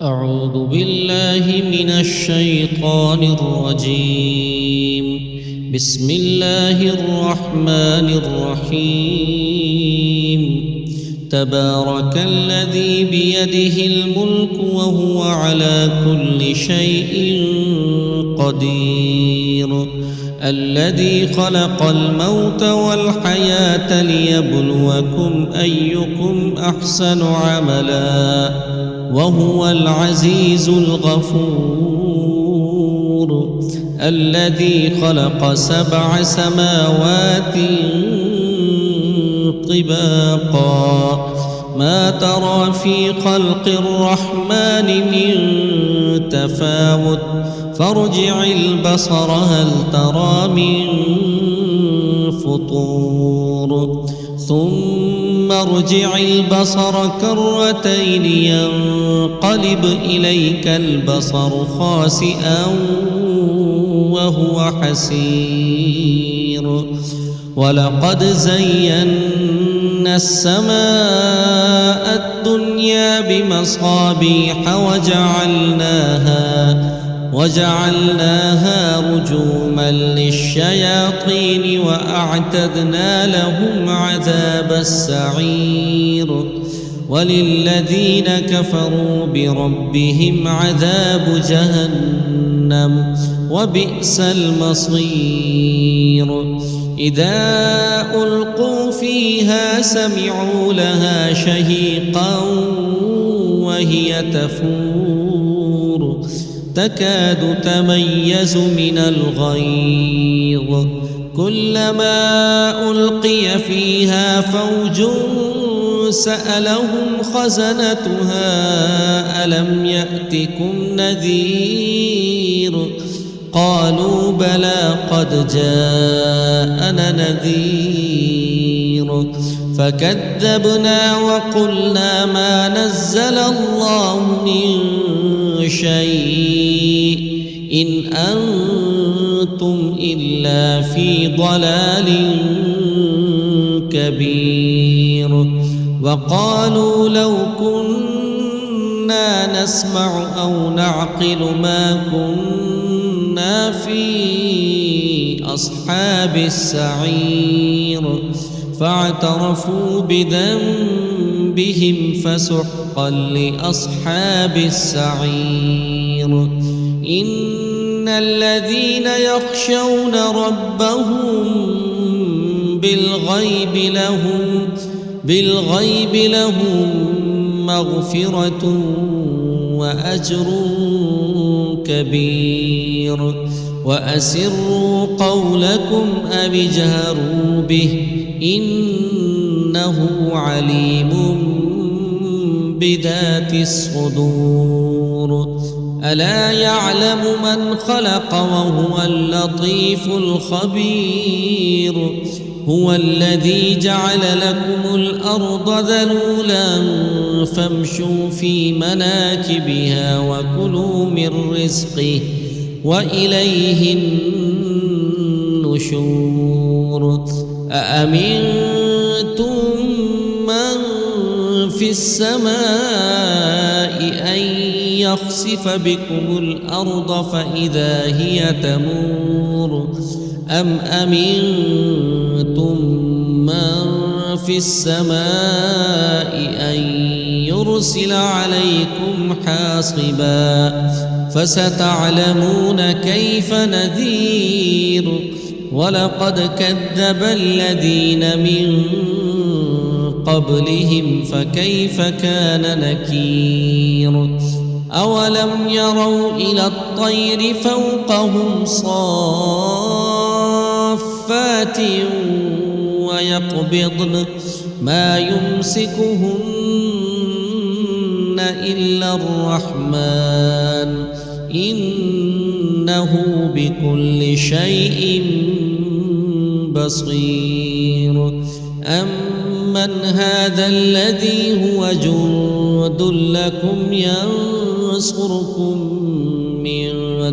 أعوذ بالله من الشيطان الرجيم. بسم الله الرحمن الرحيم. تبارك الذي بيده الملك وهو على كل شيء قدير. الذي خلق الموت والحياة ليبلوكم أيكم أحسن عملا وهو العزيز الغفور. الذي خلق 7 سماوات طباقا ما ترى في خلق الرحمن من تفاوت فارجع البصر هل ترى من فطور ثم ارجع البصر كرتين ينقلب إليك البصر خاسئا وهو حسير. ولقد زينا السماء الدنيا بمصابيح وجعلناها رجوما للشياطين وأعتدنا لهم عذاب السعير. وللذين كفروا بربهم عذاب جهنم وبئس المصير. إذا ألقوا فيها سمعوا لها شهيقا وهي تفور تكاد تميز من الغيظ كلما ألقي فيها فوج سألهم خزنتها ألم يأتكم نذير قالوا بلى قد جاءنا نذير فكذبنا وقلنا ما نزل الله من شيء إن أنتم إلا في ضلال كبير. وقالوا لو كنا نسمع أو نعقل ما كنا في أصحاب السعير فاعترفوا بذنبهم فسحقا لأصحاب السعير. إن الذين يخشون ربهم بالغيب لهم مغفرة وأجر كبير. وأسروا قولكم أو اجهروا به إنه عليم بذات الصدور. ألا يعلم من خلق وهو اللطيف الخبير. هو الذي جعل لكم الأرض ذلولا فامشوا في مناكبها وكلوا من رزقه وإليه النشور. أأمنتم من في السماء أن يخسف بكم الأرض فإذا هي تمور أم أمنتم من في السماء أن يرسل عليكم حاصبا فستعلمون كيف نذير. ولقد كذب الذين من قبلهم فكيف كان نكير. أولم يروا إلى الطير فوقهم صافات ويقبضن ما يمسكهن إلا الرحمن إنه بكل شيء بصير. أمن هذا الذي هو جند لكم ينصركم من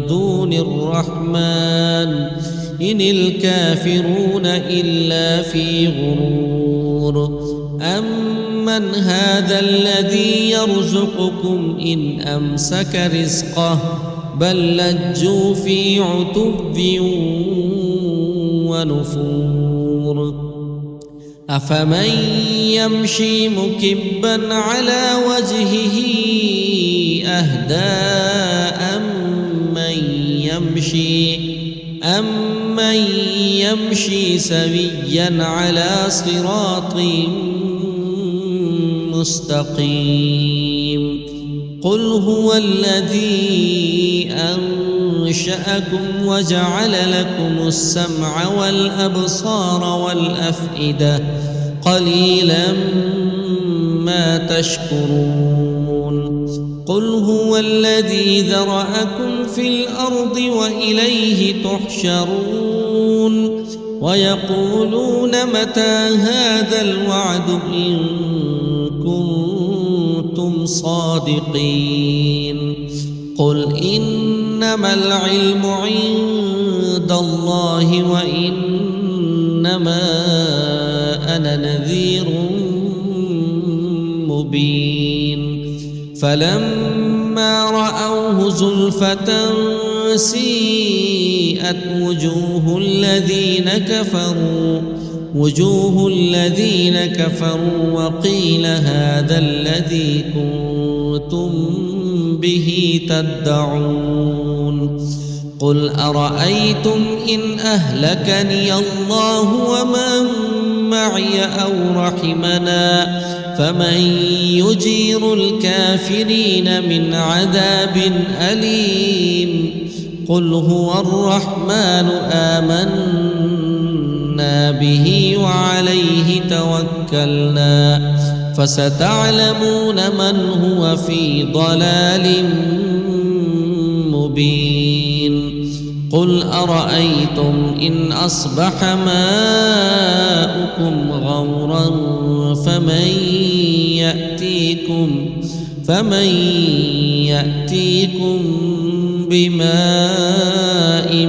دون الرحمن إن الكافرون إلا في غرور. أمن أمن هذا الذي يرزقكم إن أمسك رزقه بل لجوا في عتب ونفور أفمن يمشي مكبا على وجهه أهدى أمن يمشي سويا على صراط مستقيم قل هو الذي أنشأكم وجعل لكم السمع والأبصار والأفئدة قليلا ما تشكرون قل هو الذي ذرأكم في الأرض وإليه تحشرون ويقولون متى هذا الوعد إن كنتم صادقين قل إنما العلم عند الله وإنما أنا نذير مبين فلما رأوه زلفة سيئت وجوه الذين كفروا وقيل هذا الذي كنتم به تدعون قل أرأيتم إن أهلكني الله ومن معي أو رحمنا فمن يجير الكافرين من عذاب أليم قل هو الرحمن آمنا به وعليه توكلنا فستعلمون من هو في ضلال مبين قل أرأيتم إن أصبح ماؤكم غورا فمن يأتيكم بماء